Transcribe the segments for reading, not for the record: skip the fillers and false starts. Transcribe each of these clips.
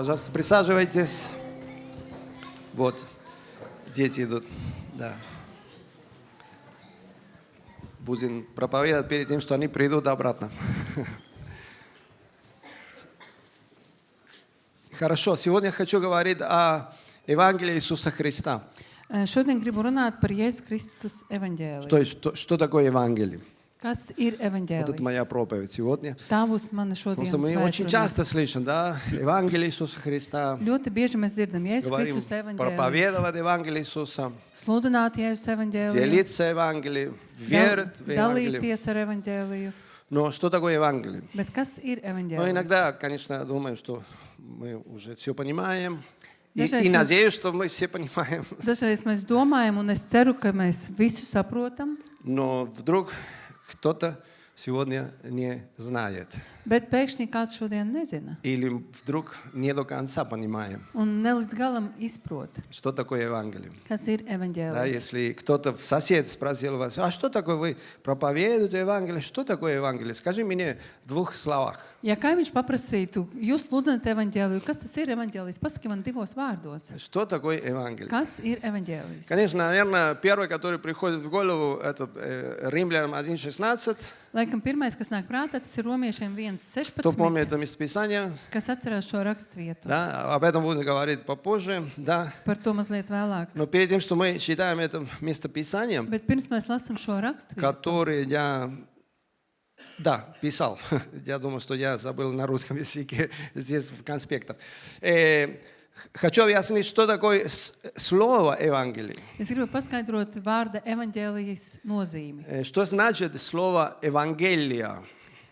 Пожалуйста, присаживайтесь. Вот, дети идут. Да. Будем проповедовать перед тем, что они придут обратно. Хорошо, сегодня я хочу говорить о Евангелии Иисуса Христа. Šodien gribu runāt par Jēzus Kristus То evaņģēliju. есть, что такое Евангелие? Kas ir Вот это evaņģēlijs? моя проповедь сегодня. Tā būs mana Потому что šodienas мы очень svētkruna. часто слышим, да, Евангелие Иисуса Христа. Ļoti bieži mēs dzirdam Jēzus Говорим Kristus evaņģēlijs, проповедовать Евангелие Иисуса, sludināt Jēzus evaņģēliju, делиться Евангелием, верить в Евангелие. dalīties ar evaņģēliju. Но что такое Евангелие? Bet kas ir Ну, evaņģēlijs? иногда, конечно, я думаю, что мы уже все понимаем. Dažreiz И mēs- надеюсь, что мы все понимаем. Dažreiz mēs domājam, un es ceru, ka mēs visu saprotam, Но вдруг кто-то сегодня не знает. bet pēkšņi kāds šodien nezina Или вдруг не до конца понимаем, un ne līdz galam izprot, что такое Евангелие. kas ir Да, evaņģēlijs. если кто-то сосед спросил вас, а что такое вы проповедуете Евангелие? Что такое Евангелие? Скажи мне в двух словах. Ja kaimiņš paprasītu, jūs sludināt evaņģēliju, kas tas ir evaņģēlijs? Pasaki man divos vārdos. Что такое Евангелие? Kas ir evaņģēlijs? Конечно, наверное, первый, который приходит в голову, это Римлянам 1:16. Laikam pirmais, kas nāk prātā, tas ir romiešiem Кто помнит 1.16, это местописание? kas atcerās šo rakstvietu. Да, об этом будем говорить попозже. Да. Par to mazliet vēlāk. Но перед тем, что мы читаем это местописание, Bet pirms mēs lasām šo rakstvietu, которое я писал. Я думаю, что я забыл на русском языке здесь в конспектах. Хочу объяснить, что такое слово Евангелие. es gribu paskaidrot vārda evaņģēlijas nozīmi. Что значит слово Евангелия?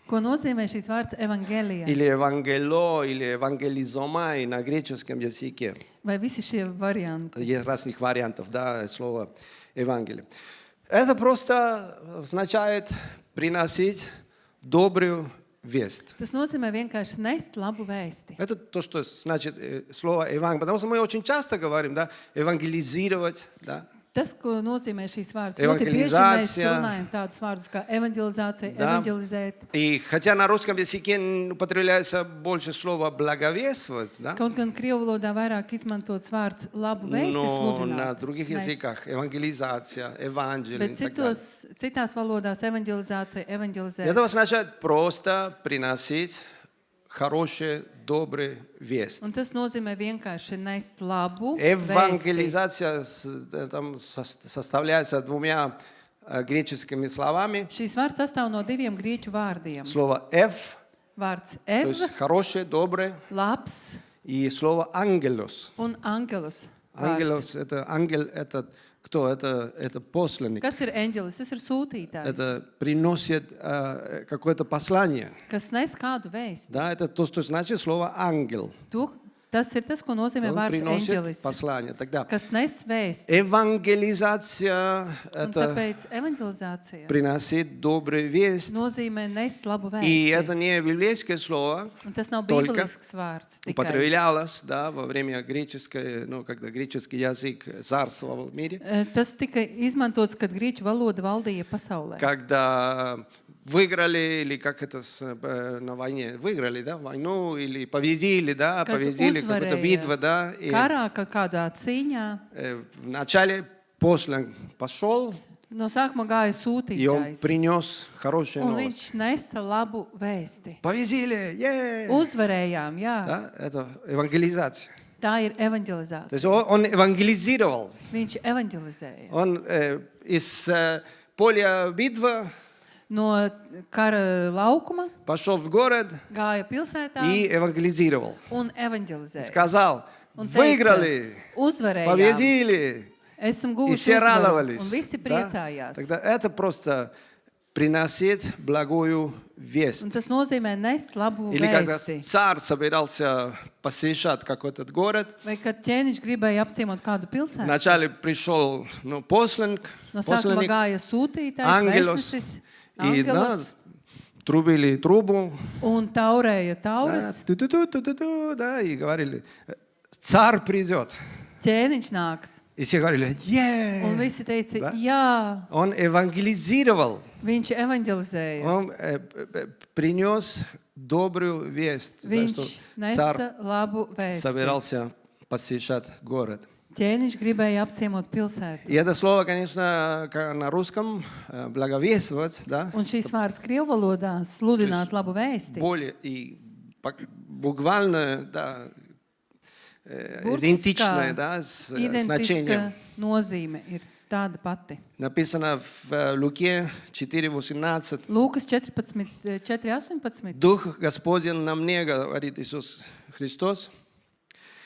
Ko nozīmē šīs vārds evaņģēlijā? Или Евангело, или Евангелизомай на греческом языке. Vai visi šie varianti? Есть разных вариантов, да, слова Евангелие. Это просто означает приносить добрую весть. Tas nozīmē vienkārši nest labu vēsti. Это то, что значит слово Евангелие. Потому что мы очень часто говорим, да, евангелизировать, да. Tas, ko nozīmē šīs vārdas, ļoti bieži mēs Evangelizācija. runājam tādus vārdus kā evanģelizācija, Да. evanģelizēt. И хотя на русском языке употребляется больше слова благовествовать, да, Kaut gan krievu valodā vairāk izmantots vārds labu vēsti но на sludināt. других Mēs- языках евангелизация, Евангелие и Bet так далее. citās valodās evanģelizācija, evanģelizēt. Это означает просто приносить хорошие, добрые вести. Un tas nozīmē vienkārši nest labu vēsti. Евангелизация там составляется двумя греческими словами. Šīs vārds sastāv no diviem grieķu vārdiem. Слово «эв», Vārds то ev, есть хорошее, доброе, labs и слово «ангелос». un angelus. vārds. Ангелос, это ангел, это кто? Это посланник. Kas ir eņģelis? Tas ir sūtītājs, Это приносит какое-то послание. kas nes kādu vēsti. Да, это то, что значит слово «ангел». Tas ir tas, ko nozīmē Он vārds приносит eņģelis, послание. Тогда kas nes vēsti. евангелизация – Un это tāpēc evanģelizācija приносит добрую весть. nozīmē nest labu И vēsti. это не библейское слово, Un tas nav только bībelisks vārds tikai. употреблялось, да, во время греческой, ну, когда греческий язык царствовал в мире, Tas tika izmantots, kad grieķu valoda valdīja pasaulē. когда выиграли, или как это на войне, выиграли, да, войну, или победили, да, Kad победили какую-то битву, да, и karā, ka kādā cīņā, вначале послан пошел, no sākuma gāja и он sūtītājs. принес хорошие Un новости. viņš nesa labu vēsti. Победили, Uzvarējām, jā. да, это евангелизация. Tā ir То evanģelizācija. есть он евангелизировал. Viņš evanģelizēja. Он из поля битвы No kara laukuma пошел в город gāja pilsētā и евангелизировал. un evanģelizēja. Сказал, Un teica, выиграли, uzvarējām, победили, esam и guvuši все uzvaru, радовались. un visi Да? priecājās. Тогда это просто приносит благую весть. Un tas nozīmē nest labu Или когда vēsti. царь собирался посещать какой-то город, Vai kad ķēniņš gribēja apciemot kādu pilsētu, вначале пришел посланник, no sākuma gāja sūtītājs, ангелос, vēstnesis, и да, angelos, трубили трубу, un taurēja да, tauras. ту-ту-ту-ту-ту, да, и говорили, царь придет. Ķēniņš nāks. И все говорили, Un visi teica, Да? jā, Он евангелизировал, viņš evanģelizēja. он принес добрую весть, за Viņš что nesa царь labu vēsti. собирался посещать город. Ķēniņš gribēja apciemot pilsētu. И это слово, конечно, на русском благовествовать, да, Un šīs vārds krievu valodā sludināt labu vēsti. более и буквально, да, Burtiskā идентичное, да, значением. Identiska nozīme ir tāda pati. Написано в Луке 4:18. Lūkas 4:18. Дух Господень на мне, говорит Иисус Христос,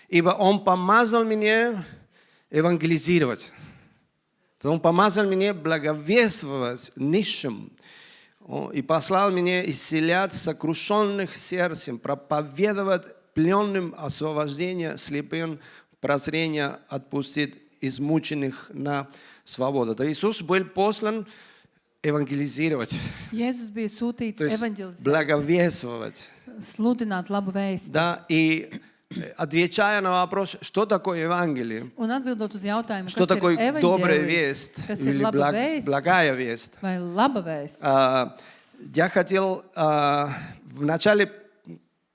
ибо Он помазал меня евангелизировать. Он помазал меня благовествовать нищим и послал меня исцелять сокрушенных сердцем, проповедовать пленным освобождение, слепым прозрение, отпустить измученных на свободу. То Иисус был послан евангелизировать, Jēzus bija sūtīts то есть evanģelizēt, благовествовать. sludināt labu vēsti. Да, и отвечая на вопрос, что такое Евангелие, Un atbildot uz jautājumu, что kas такое ir добрая evanģēlijs, весть kas ir или laba vēsts благая весть, vai laba vēsts, я хотел вначале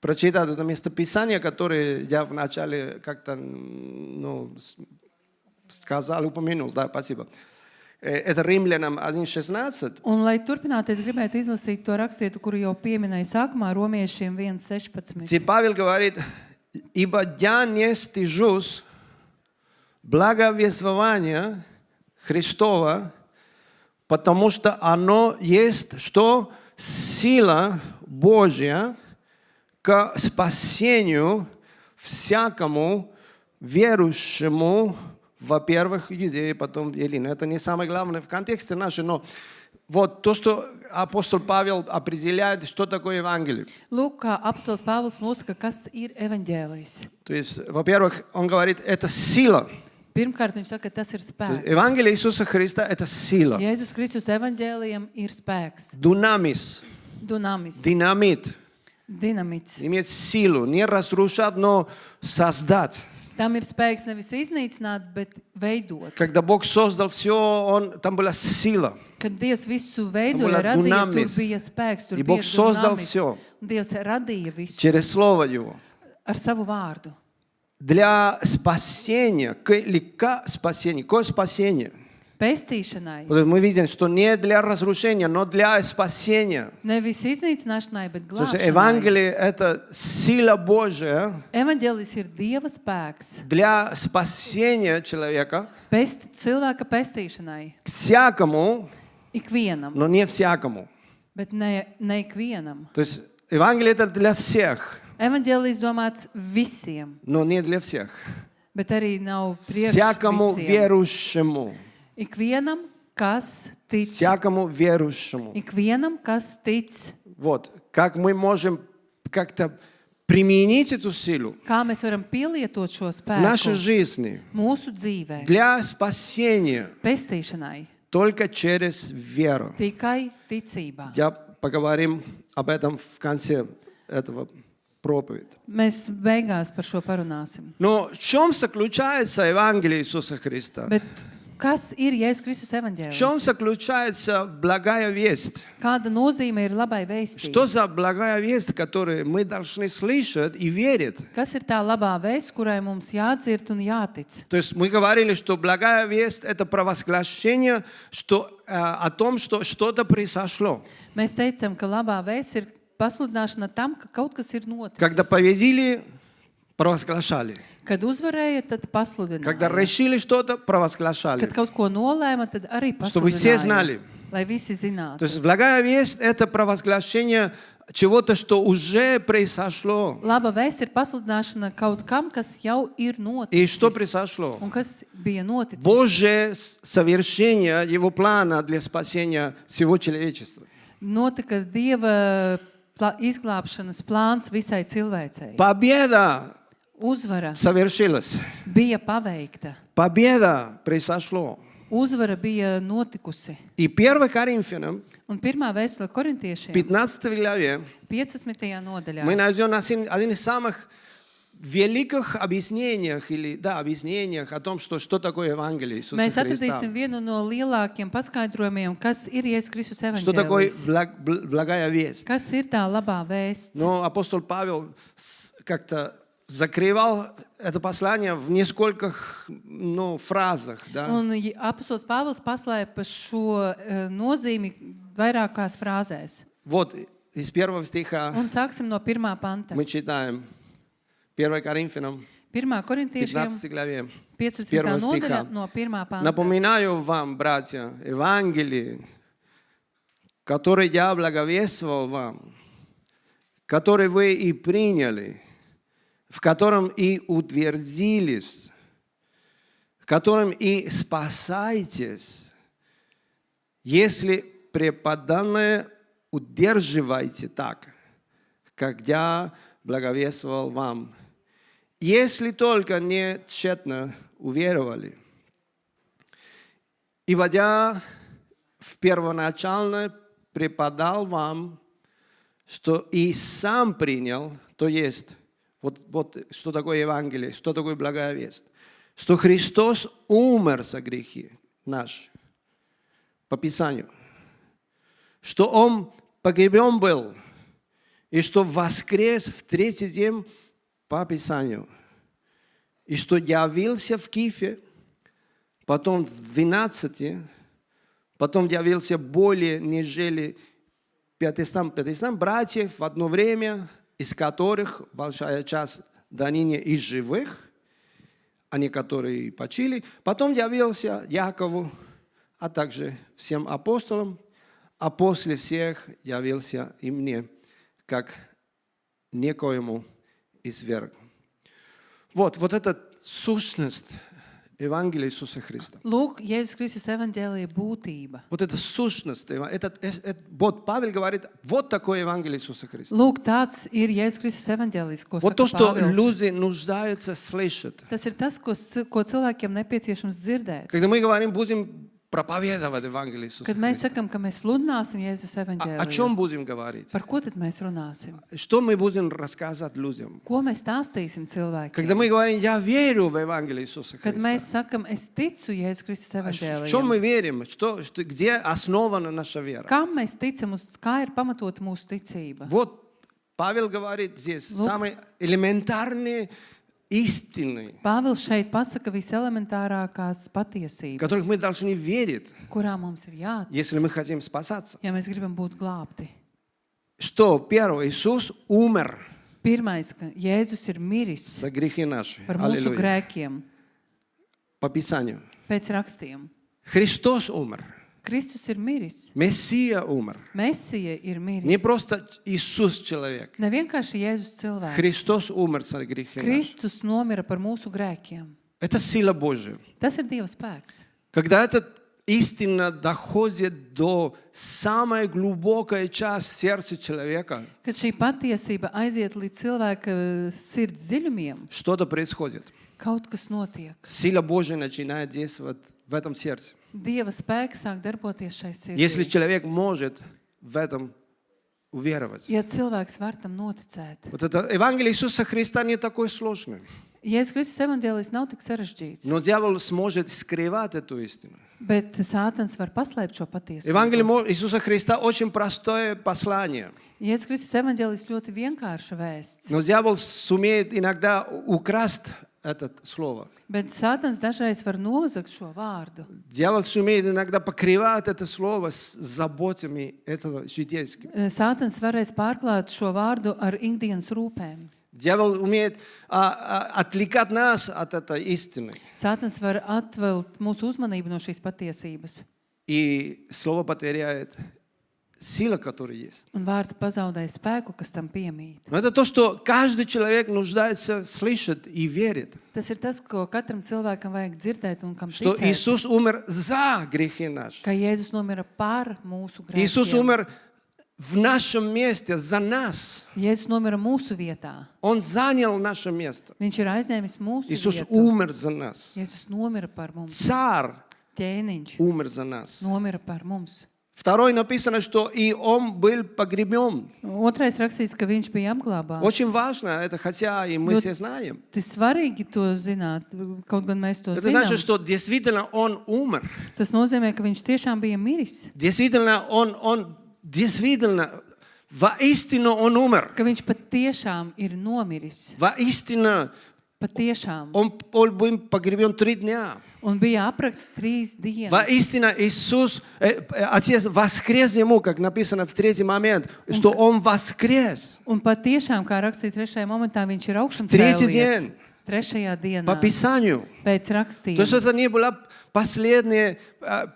прочитать это местописание, которое я вначале как-то сказал, упомянул. Да, спасибо. Это Римлянам 1:16. Un, lai turpinātu, es gribētu izlasīt to rakstītu, kuru jau pieminēju sākumā, Romiešiem 1:16. Где Павел говорит, ибо я не стыжусь благовествования Христова, потому что оно есть, что сила Божья к спасению всякому верующему, во-первых, иудеи, потом елины. Это не самое главное в контексте нашем, но вот то, что апостол Павел определяет, что такое Евангелие. Lūk, kā apostols Pāvils nosaka, kas ir evaņģēlijs. То есть, во-первых, он говорит, это сила. Pirmkārt, viņš saka, ka tas ir spēks. Евангелие Иисуса Христа – это сила. Jēzus Kristus evaņģēlijam ir spēks. Дунамис, Dunamis, динамит. dinamits. Иметь силу, не разрушать, но создать. Tam ir spēks nevis iznīcināt, bet veidot. Когда Бог создал все, там была сила. Kad Dievs visu Tam veidoja, была radīja, dunamis. tur bija spēks, tur И bija Бог создал dunamis. всё. Un Dievs radīja visu Через Слово Его. ar savu vārdu. Для спасения, или к спасению. Какое спасение? Pestīšanai. Вот мы видим, что не для разрушения, но для спасения. Nevis iznīcināšanai, bet То есть glābšanai. Евангелие – это сила Божия Evaņģēlijs ir Dieva spēks. для спасения человека Cilvēka pestīšanai. всякому, Ikvienam, но не всякому. bet ne ikvienam. То есть Евангелие – это для всех, Evaņģēlijs domāts visiem, но не для всех. bet arī nav priekš Всякому visiem. верующему. Ikvienam, kas tic. Всякому верующему. Ikvienam, kas tic. Вот. Как мы можем как-то применить эту силу Kā mēs varam pielietot šo в нашей spēku жизни mūsu dzīvē, для спасения pestīšanai, только через веру. tikai ticībā. Я поговорим об этом в конце этого проповеди. Mēs beigās par šo parunāsim. Но в чем заключается Евангелие Иисуса Христа? Bet kas ir Jēzus Kristus В чем evaņģēlijs? заключается благая весть? Kāda nozīme ir labai vēstī? Что за благая весть, которую мы должны слышать и верить? Kas ir tā labā vēsts, kurai mums jādzird un jātic? То есть мы говорили, что благая весть – это провозглашение о том, что что-то произошло. Mēs teicam, ka labā vēsts ir pasludināšana tam, ka kaut kas ir Когда noticis. победили, провозглашали. Kad uzvarēja, tad Когда pasludināja. решили что-то, провозглашали. Kad kaut ko nolēma, tad arī Чтобы все pasludināja. знали. Lai visi То zinātu. есть благая весть – это провозглашение чего-то, что уже произошло. Laba vēsts ir pasludināšana kaut kam, kas jau ir И что noticis. произошло? Un kas bija noticis? Божье совершение Его плана для спасения всего человечества. Notika Dieva izglābšanas plāns visai cilvēcei. Победа Uzvara совершилась. bija paveikta. Победа произошло. Uzvara bija notikusi. И 1 Коринфянам, Un pirmā vēstule korintiešiem, 15 главе, 15. nodaļā, мы найдем один из самых великих объяснениях объяснениях о том, что такое Евангелие Иисуса Mēs Христа. atradīsim vienu no lielākiem paskaidrojumiem, kas ir Jēzus Kristus Что такое evaņģēlijs. благая весть. Kas ir tā labā vēsts? Но апостол Павел как-то закрывал это послание в нескольких фразах. Да? Un apostols Pāvils paslēpa šo nozīmi vairākās frāzēs. Вот из первого стиха Un sāksim no 1. panta. мы читаем 1 Коринфянам 1. korintiešiem 15 главе. 15. Первого nodaļa стиха. no 1. panta. Напоминаю вам, братья, Евангелие, которое я благовествовал вам, которое вы и приняли, в котором и утвердились, в котором и спасаетесь, если преподанное удерживайте так, как я благовествовал вам, если только не тщетно уверовали. И войдя в первоначально преподал вам, что и сам принял, то есть, вот что такое Евангелие, что такое благая весть, что Христос умер за грехи наши, по Писанию, что Он погребен был, и что воскрес в третий день по Писанию, и что явился в Кифе, потом в 12, потом явился более нежели 500 братьев в одно время, из которых большая часть до ныне из живых, а некоторые почили. Потом явился Якову, а также всем апостолам, а после всех явился и мне, как некоему из веры. Вот эта сущность Евангелия Иисуса Христа. Lūk, Jēzus Kristus evaņģēlija būtība. Вот эта сущность, вот Павел говорит, вот такое Евангелие Иисуса Христа. Lūk, tāds ir Jēzus Kristus evaņģēlijs, ko Вот saka то, что Pāvils. люди нуждаются слышать. Tas ir tas, ko cilvēkiem nepieciešams dzirdēt. Когда мы говорим, будем проповедовать Евангелие Иисуса Kad mēs Христа, sakam, ka mēs sludināsim Jēzus о evaņģēliju, чем будем говорить? par ko tad mēs runāsim? Что мы будем рассказывать людям? Ko mēs stāstīsim cilvēkiem? Когда мы говорим, я верю в Евангелие Иисуса Kad Христа. mēs sakam, es ticu Jēzus Kristus В чем evaņģēlijam, мы верим? Где основана наша вера? kam mēs ticam, kā ir pamatota mūsu ticība? Вот Павел говорит здесь самые элементарные истины, Pāvils šeit pasaka viselementārākās patiesības, которых мы должны верить, kurām mums ir jātic, если мы хотим спасаться. ja mēs gribam būt glābti. Что? Первое, Иисус умер Pirmais, ka Jēzus ir miris за грехи наши. par mūsu Аллилуйя. grēkiem По Писанию. pēc rakstiem. Христос умер. Kristus ir miris. Мессия умер. Mesija ir miris. Не просто Иисус человек. Ne vienkārši Jēzus cilvēks. Христос умер за грехи наши. Kristus nomira par mūsu grēkiem. Это сила Божья. Tas ir Dieva spēks. Когда эта истина доходит до самой глубокой части сердца человека, Kad šī patiesība aiziet līdz cilvēka sirds dziļumiem, что-то происходит. kaut kas notiek. Сила Божья начинает действовать в этом сердце. Dieva spēks sāk darboties šai Если sirdī. человек может в этом уверовать. Ja cilvēks var tam noticēt. Вот это Евангелие Иисуса Христа не такое сложное. Jēzus Kristus evaņģēlijs nav tik sarežģīts, Но дьявол сможет скрывать эту истину. bet Sātans var paslēpt šo patiesību. Евангелие Иисуса Христа очень простое послание. Jēzus Kristus evaņģēlijs ļoti vienkārša vēsts, Но дьявол сумеет иногда украсть это слово. bet Sātans dažreiz var nozagt šo vārdu. Дьявол сумеет иногда покрывать это слово с заботами этого житейского. Sātans varēs pārklāt šo vārdu ar ikdienas rūpēm. Дьявол умеет отвлекать нас от этой истины. Sātans var atvelt mūsu uzmanību no šīs patiesības. И слово потеряет силу, которая есть. Un vārds pazaudē spēku, kas tam piemīt. Но это то, что каждый человек нуждается слышать и верит. Tas ir tas, ko katram cilvēkam vajag dzirdēt un kam Что ticēt. Иисус умер за грехи наши. Ka Jēzus nomira par mūsu Иисус grēkiem. умер в нашем месте за нас. Jēzus nomira mūsu vietā. Он занял наше место. Viņš ir aizņēmis mūsu Иисус vietu. умер за нас. Jēzus nomira par mums. Царь Ķēniņš умер за нас. nomira par mums. Второй написано, что и он был погребен. Otrais rakstīts, ka viņš bija apglābāts. Очень важно это, хотя и мы все знаем. Tas svarīgi to zināt, kaut gan mēs to Это zinām. значит, что действительно он умер. Tas nozīmē, ka viņš tiešām bija miris. Действительно, он действительно, воистину он умер. Ka viņš patiešām ir nomiris. Воистину, Patiešām. он был погребен 3 дня. Un bija aprakts 3 dienas. Воистину Иисус, Отец воскрес ему, как написано в третий момент, что он воскрес. Un patiešām, kā rakstīja 3. momentā, viņš ir augšām Tretий cēlies. день. 3. dienā. По Писанию. Pēc То rakstījuma. есть это не была последняя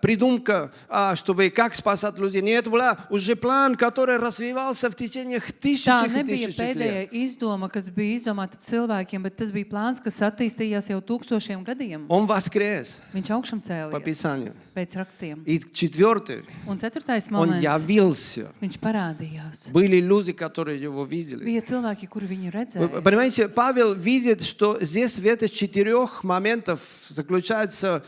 придумка, чтобы как спасать людей. Нет, это был уже план, который развивался в течение Tā тысячах и nebija тысяч pēdējā лет. izdoma, kas bija izdomāta cilvēkiem, bet tas bija plāns, kas attīstījās jau 1000 gadiem. Он воскрес Viņš augšām по cēlies Писанию. pēc rakstiem. И четвертый, Un 4. он moments, явился. viņš parādījās. Были люди, которые его видели. Bija cilvēki, kuri viņu Вы redzēja. понимаете, Павел видит, что здесь в этих 4 моментах заключается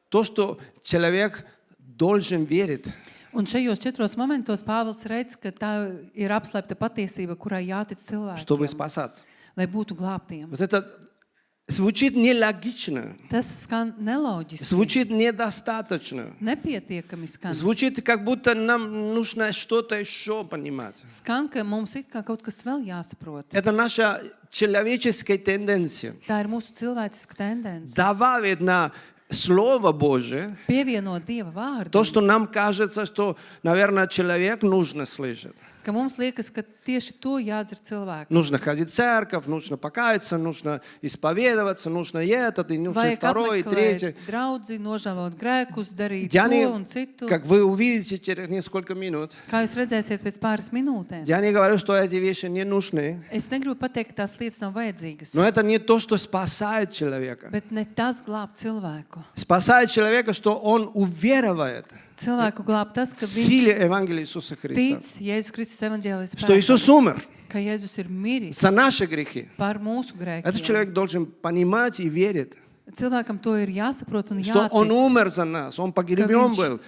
то, что человек должен верить. Un šajos 4 momentos Pāvils redz, ka tā ir apslēpta patiesība, kurai jātic Чтобы cilvēkiem, спасаться. lai būtu glābtiem. Вот это звучит нелогично, Tas skan neloģiski, звучит недостаточно. nepietiekami skan. Звучит, как будто нам нужно что-то еще понимать. Skan, ka mums ir kā kaut kas vēl jāsaprot. Это наша человеческая тенденция. Tā ir mūsu cilvēciska tendence. Добавить на Слово Божие Pievienot Dieva vārdu, то, что нам кажется, что, наверное, человек нужно слышать. ka mums liekas, ka tieši to jādzer cilvēku. Нужно ходить в церковь, нужно покаяться, нужно исповедоваться, нужно это, и нужно Vajag второе, и третье. apmeklēt draudzi, nožēlot grēkus, darīt Я не, to un citu. как вы увидите через несколько минут, Kā jūs redzēsiet pēc pāris minūtēm. я не говорю, что эти вещи не нужны, Es negribu pateikt, ka tās lietas nav vajadzīgas, но это не то, что спасает человека. bet ne tas glāb cilvēku. Спасает человека, что он уверовает Cilvēku glāb tas, ka в viņš силе Евангелия Иисуса Христа, tic Jēzus Kristus evaņģēlijas что Иисус spēkam, умер ka Jēzus ir miris за наши грехи. par mūsu Этот grēkiem. человек должен понимать и верить, Cilvēkam to ir jāsaprot un что он jātic умер за нас, он погребен viņš был.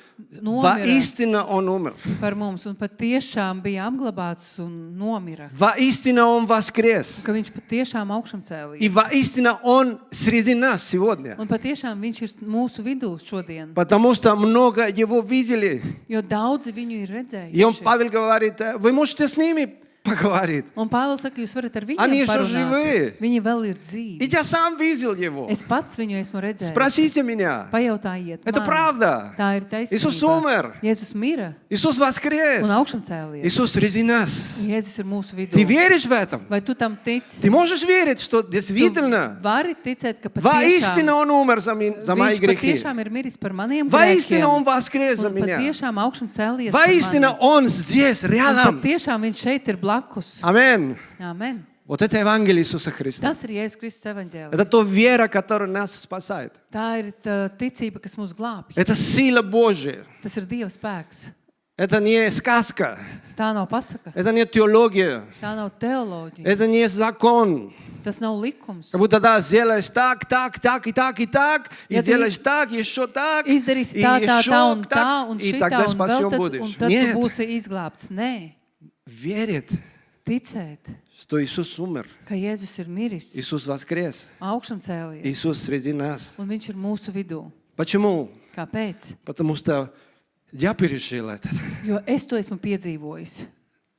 nomira. Воистину он умер. par mums un patiešām bija apglabāts un nomira. Воистину он воскрес. Ka viņš patiešām augšām И cēlījās. воистину он среди нас сегодня. Un patiešām viņš ir mūsu vidū šodien, Потому что много его видели. jo daudzi viņu ir И он, redzējuši. Павел говорит, вы можете с ними поговорить. Un Pāvils saka, jūs varat ar Они viņiem еще живые. parunāt. Viņi vēl ir И dzīvi. я сам видел его. Es pats viņu esmu redzējis. Спросите меня. Pajautājiet Это man. правда. Tā ir Иисус taisnība. умер. Jēzus mira Иисус воскрес. un augšām cēlies. Иисус среди нас. Jēzus ir mūsu vidū. Ты веришь в этом? Vai tu tam tici? Ты можешь верить, что Tu действительно, vari ticēt, ka воистину patiešām он умер за мои viņš грехи. patiešām ir miris par maniem Воистину он grēkiem. воскрес за Un меня. patiešām augšām cēlies par Воистину mani. он здесь, Un рядом. patiešām viņš šeit ir blakus. Аминь. Amen. Вот это Евангелие Иисуса Христа. Tas ir Jēzus Kristus evaņģēlijs. Это то вера, которая нас спасает. Tā ir tā ticība, kas mūs glābj. Это сила Божья. Tas ir Dieva spēks. Это не сказка. Tā nav pasaka. Это не теология. Tā nav teoloģija. Это не закон. Tas nav likums. Как будто да, сделаешь так, так, так, и так, и так, и Ja tu делаешь так, еще так, Izdarīsi и tā, tā, еще tā un tā, так, un и šitā, тогда un vēl спасен tad, будешь. un tad tu Нет, būsi izglābts. Nē, верит, ticēt, что Иисус умер, ka Jēzus ir miris, Иисус воскрес, augšām cēlies, Иисус среди нас. un viņš ir mūsu vidū. Почему? Kāpēc? Потому что я пережил это. Jo es to esmu piedzīvojis.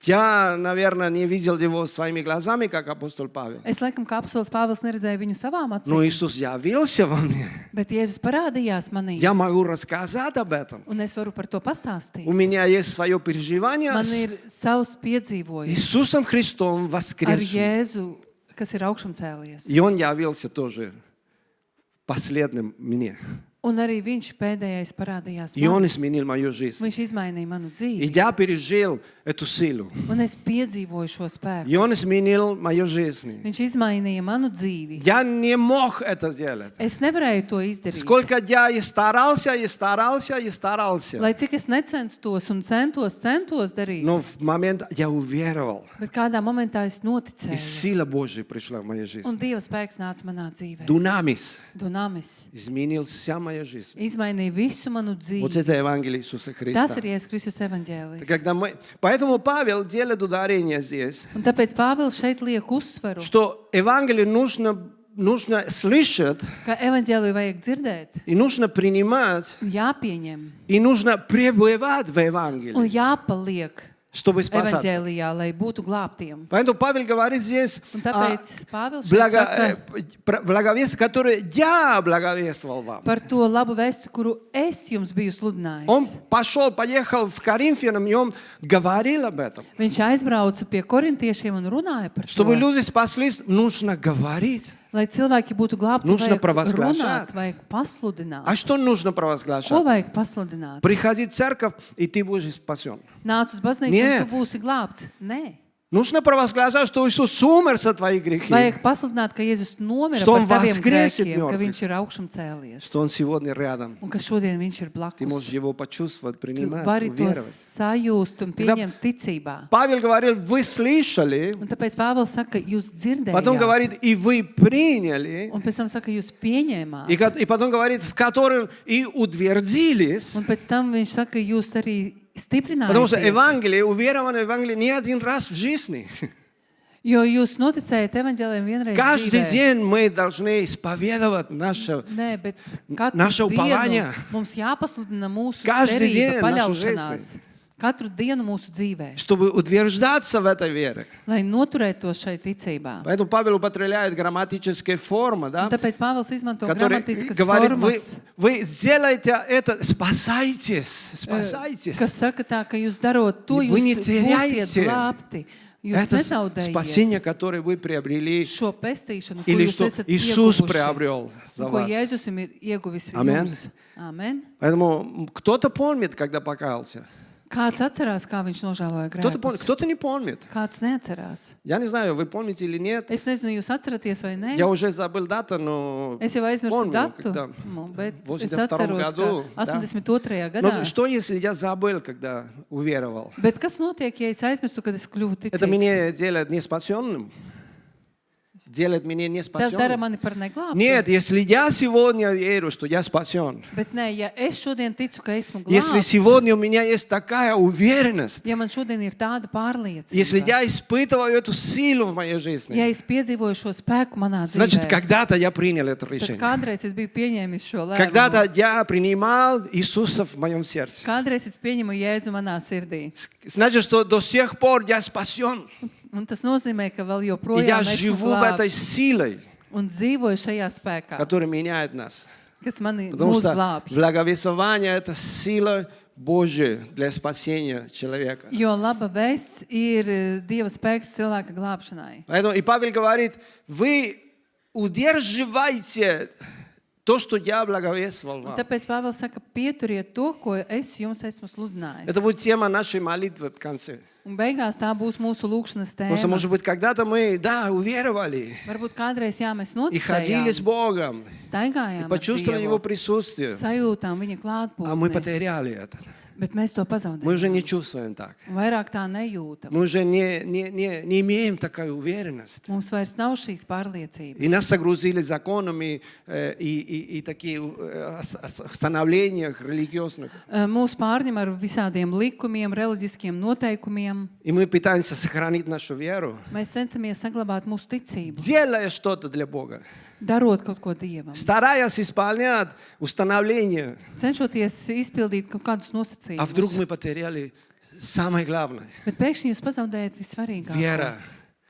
Я, наверное, не видел его своими глазами, как апостол Павел. Es laikam, kā apostols Pāvils neredzēju viņu savām Но acīm, Иисус явился во мне. bet Jēzus parādījās manī, Я могу рассказать об этом. un es varu par to pastāstīt. У меня есть свое переживание Man с ir savs piedzīvojums Иисусом Христом ar воскресшим. Jēzu, kas ir augšām cēlies. И Он явился тоже последним мне. Un arī viņš pēdējais parādījās И Он man. изменил мою жизнь. Viņš izmainīja manu И dzīvi. я пережил эту силу. Un es piedzīvoju šo spēku. И Он изменил мою жизнь. Viņš izmainīja manu dzīvi. Я не мог это сделать. Es nevarēju to izdarīt. Сколько я и старался, и старался, и старался. Lai cik es necenstos un centos darīt, Но в момент я уверовал. bet kādā momentā es И noticēju. сила Божья пришла в мою жизнь. Un Dieva spēks nāca manā dzīvē. Дунамис Dunamis изменил вся моя моя жизнь. izmainīja visu manu Вот dzīvi. это Евангелие Иисуса Христа. Tas ir Jēzus Kristus evaņģēlijs. Поэтому Павел делает ударение здесь, Un tāpēc Pāvils šeit liek uzsvaru, что Евангелие нужно слышать, ka evaņģēliju vajag dzirdēt, и нужно принимать, jāpieņem и нужно пребывать в un Евангелии, jāpaliek чтобы спасаться. evaņģēlijā, lai būtu glābtiem. Поэтому Павел говорит здесь Un о tāpēc Pāvils šeit saka благовестии, которое я благовествовал вам. par to labu vēstu, kuru es jums biju Он sludinājis. поехал в Коринфянам, и он говорил об этом. Viņš aizbrauca pie korintiešiem un runāja par Чтобы to. люди спаслись, нужно говорить. Lai cilvēki būtu glābti, Нужно vajag провозглашать. runāt, vajag pasludināt. А что нужно Ko провозглашать? vajag pasludināt? Приходи в церковь, и ты будешь спасен. Nāc uz baznīcu, Niet. un tu būsi glābts. Nē. Нужно провозглашать, что Иисус умер за твои грехи, Vajag pasludināt, ka Jēzus nomira Что par он taviem воскресит grēkiem, ka мертвых. viņš ir augšām cēlies. что Он сегодня рядом. Un ka šodien viņš ir Ты можешь blakus. Его почувствовать, Tu принимать, vari to уверовать. sajust un pieņemt ticībā. Павел говорил, вы слышали, Un tāpēc Pāvils saka, jūs потом dzirdējāt. говорит, и вы приняли, Un pēc tam saka, jūs pieņēmāt. и потом говорит, в котором и утвердились. Un pēc tam viņš saka, jūs arī Потому что stiprinājāties. Евангелие, уверование в Евангелие не один раз в жизни. Jo jūs noticējat evaņģēliem vienreiz Каждый dzīvē. день мы должны исповедовать наше, Nē, bet Naše katru dienu upawanie. mums jāpasludina mūsu Каждый день cerība, нашу paļaušanās. Katru dienu mūsu dzīvē, чтобы утверждаться в этой вере. lai noturētos šai ticībā. Поэтому Павел употребляет грамматические формы, да, Un tāpēc Pāvils izmanto которые gramatiskas говорит, formas, вы сделаете это, спасайтесь, спасайтесь. kas saka tā, ka jūs darot to, Вы не jūs теряете būsiet glābti. Jūs Это nezaudējiet спасение, которое вы приобрели, šo pestīšanu, ko или jūs что esat Иисус ieguvuši, приобрел за un ko вас. Jēzus ir ieguvis Amen. jums. Amen. Поэтому кто-то помнит, когда покаялся. Kāds atcerās, kā viņš nožēloja Кто-то помнит, grēkus? кто-то не помнит. Kāds neatcerās? Я не знаю, вы помните или нет. Es nezinu, jūs atceraties vai nē. Я уже забыл дату, но Es jau aizmirsu помню, datu, когда... bet В es 82 atceros, году, ka да. 82. gadā. Но что, если я забыл, когда уверовал? Bet kas notiek, ja es aizmirstu, kad es kļuvu Это ticīgs? меня делает неспасенным? Делает меня Tas dara неспасенным? mani par neglābtu. Нет, если я сегодня верю, что я спасен, Bet nē, ja es šodien ticu, ka esmu если glābts, сегодня у меня есть такая уверенность, ja man šodien ir tāda pārliecība, если я испытываю эту силу в моей ja жизни, es piedzīvoju šo spēku manā значит, dzīvē, когда-то я принял это tad решение. kādreiz es biju pieņēmis šo lēmumu. Когда-то я принимал Иисуса в моем сердце. Kādreiz es pieņemu Jēzu manā sirdī. Значит, что до сих пор я спасен. Un tas nozīmē, ka vēl И я joprojām esmu живу в этой glābts силой, un dzīvoju šajā spēkā, которая меняет нас. kas mani Потому mūs что glābj. благовествование – это сила Божия для спасения человека. Jo laba vēsts ir Dieva spēks cilvēka glābšanai. Поэтому и Павел говорит, вы удерживайте то, что я благовествовал Un вам. tāpēc Pāvils saka, pieturiet to, ko es jums esmu sludinājis. Это будет тема нашей молитвы в конце. Un beigās tā būs mūsu lūkšanas Потому что, tēma. может быть, когда-то мы, да, уверовали Varbūt kādreiz jā, mēs и ходили с noticējām, Богом, staigājām ar почувствовали Его Dievu, присутствие, sajūtām viņa а мы klātbūtni, потеряли это. bet mēs to Мы уже pazaudējām. не чувствуем так. Vairāk tā nejūtam. Мы уже не имеем такой уверенности. Mums vairs nav šīs И pārliecības. нас загрузили законами и такие установлениях религиозных. Mūs pārņem ar visādiem likumiem, reliģiskiem noteikumiem. И мы пытаемся сохранить нашу веру, Mēs centamies saglabāt mūsu ticību, делая что-то для Бога, darot kaut ko Dievam. стараясь исполнять установления. Cenšoties izpildīt kaut kādus А вдруг nosacījumus. мы потеряли самое главное. Bet pēkšņi jūs pazaudējat vissvarīgāko. Вера.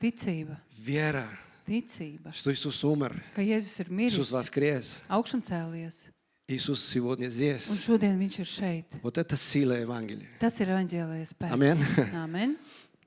Ticība. Вера, Ticība. что Иисус умер, Ka Jēzus ir miris, Иисус воскрес, augšām cēlies, Иисус сегодня здесь. un šodien viņš ir šeit. Вот это сила Евангелия. Tas ir evaņģēlijas spēks. Amen. Amen.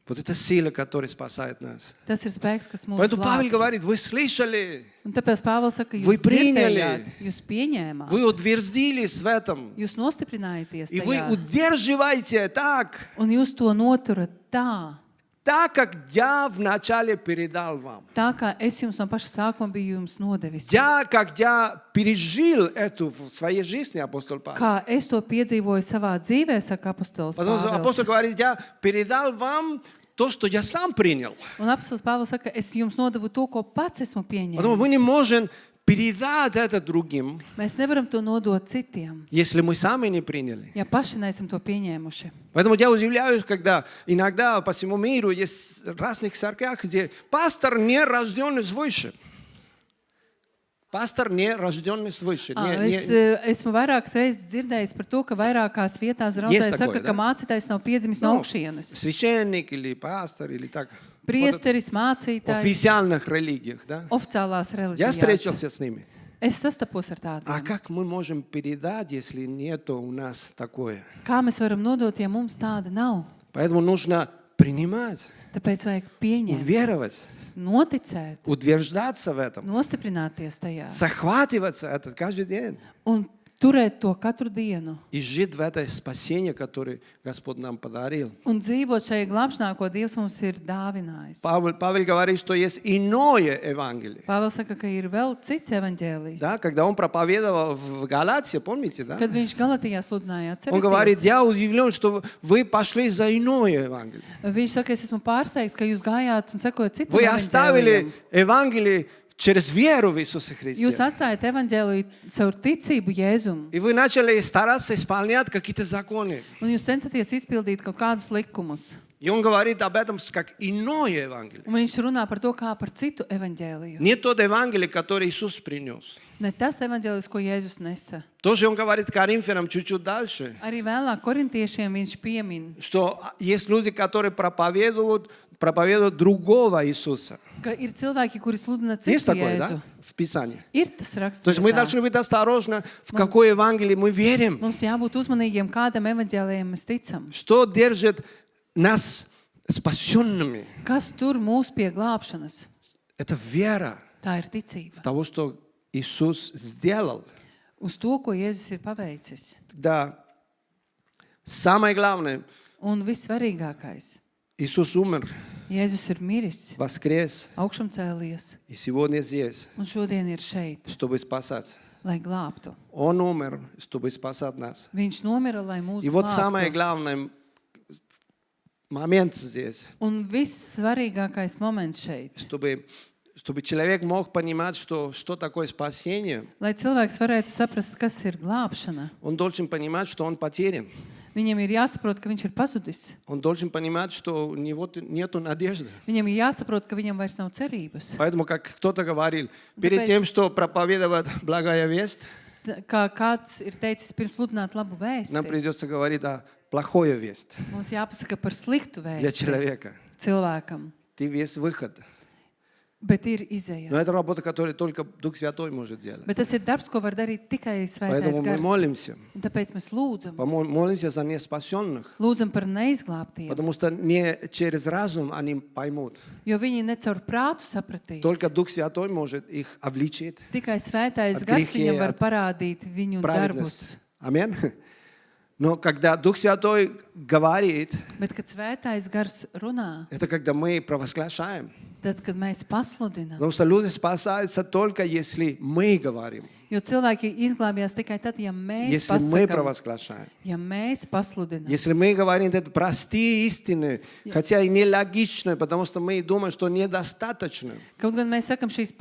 Вот это сила, которая спасает нас. Tas ir spēks, kas mūs Поэтому Павел glābj. говорит, вы слышали, Un tāpēc Pāvils saka, Вы jūs приняли. dzirdējāt, jūs pieņēmāt, вы утвердились в этом. jūs nostiprinājāties И вы tajā, удерживаете так, un jūs to noturat tā, так, как я вначале передал вам. tā kā es jums no paša sākuma biju jums nodevis. Как я пережил это в своей жизни, апостол Павел. Kā es to piedzīvoju savā dzīvē, saka apostols Потому что Pāvils. апостол говорит, я передал вам то, что я сам принял. Un apostols Pāvils saka, es jums nodevu to, ko pats esmu Потому мы pieņēmis. не можем передать это другим, Mēs nevaram to nodot citiem, если мы сами не приняли. ja paši neesam to pieņēmuši. Поэтому я удивляюсь, когда иногда по всему миру есть разных церквях, где пастор не рожденный свыше. Пастор не рожденный свыше. Esmu vairākas reizes dzirdējis par to, ka vairākās vietās draudzē saka, ka mācītājs nav piedzimis no augšienes. Священник или пастор или так. Priesteris, В mācītājs, официальных религиях, да? oficiālās Я reliģijās. встретился с ними. Es sastapos ar А tādiem. как мы можем передать, если нету у нас такое? Kā mēs varam nodot, ja mums tāda nav? Поэтому нужно принимать, Tāpēc vajag pieņemt, уверовать, noticēt, утверждаться в этом, nostiprināties tajā захватываться это каждый день un turēt to katru dienu. и жить в это спасение, которое Господь нам подарил. Un dzīvot šajā glābšanā, ko Dievs mums ir dāvinājis. Павел говорит, что есть иное Евангелие. Pāvils saka, ka ir vēl cits evaņģēlijs. Да, когда он проповедовал в Галатии, помните, да? Kad viņš Galatijā sludināja, Он говорит, atcerieties, я удивлен, что вы пошли за иное Евангелие. viņš saka, es esmu pārsteigts, ka jūs gājāt un sekojat citam Вы оставили evaņģēlijam. Евангелие через веру в Иисуса Jūs Христа. atstājat evaņģēliju caur ticību Jēzum, И вы начали стараться исполнять какие-то законы. un jūs centaties izpildīt kaut kādus likumus. И он говорит об этом как иное Евангелие. Un viņš runā par to kā par citu evaņģēliju. Не тот Евангелие, который Иисус принес. Ne tas evaņģēlijs, ko Jēzus nesa. Тоже он говорит Коринфянам чуть-чуть дальше, Arī vēlāk korintiešiem viņš piemin, что есть люди, которые проповедуют другого Иисуса. ka ir cilvēki, kuri sludina Есть citu такое, Jēzu. да? В Писании. Ir tas raksts. То есть мы должны быть осторожны, в какое Евангелие мы верим. Mums jābūt uzmanīgiem, kādam evaņģēlijam mēs ticam. Что держит нас спасенными? Kas tur mūs pie glābšanas? Это вера Tā ir ticība. в того, что Иисус сделал. Uz to, ko Jēzus ir paveicis. Да. Самое главное, Un vissvarīgākais. Иисус умер, Jēzus ir miris, воскрес, augšām cēlies, и сегодня здесь, un šodien ir šeit, чтобы спасать. lai glābtu. Он умер, чтобы спасать нас. Viņš nomira, lai mūs И вот самое glābtu. главное момент здесь, Un vissvarīgākais moments šeit, чтобы человек мог понимать, что такое спасение, lai cilvēks varētu saprast, kas ir glābšana. он должен понимать, что он потерян. Viņam ir jāsaprot, ka viņš ir pazudis. Он должен понимать, что у него нету надежды. Viņam ir jāsaprot, ka viņam vairs nav cerības. Поэтому, как кто-то говорил, перед тем, что проповедовать благая весть, Kā kāds ir teicis, pirms sludināt labu нам vēsti, придется говорить о плохой весть mums jāpasaka par sliktu для vēsti человека. cilvēkam. Ты есть выход. Bet ir izēja. Но это работа, которую только Дух Святой может делать. Bet tas ir darbs, ko var darīt tikai Svētais Поэтому мы Gars. молимся. Un tāpēc mēs lūdzam. Молимся за неспасенных. Lūdzam par neizglābtiem, Потому что не через разум они поймут. jo viņi ne caur prātu sapratīs. Только Дух Святой может их обличить. Tikai Svētais Ar Gars grīhiem, viņam var ar parādīt viņu Праведность. darbus. Аминь. Но когда Дух Святой говорит, Bet, kad Svētais Gars runā, это когда мы провозглашаем. tad, kad mēs pasludinām, Потому что люди спасаются только если мы говорим. jo cilvēki izglābjās tikai tad, ja mēs Если мы pasakām, провозглашаем. ja mēs pasludinām. Если мы говорим это простые истины, хотя и нелогичные, потому что мы думаем, что недостаточно. Kaut gan mēs sakam šīs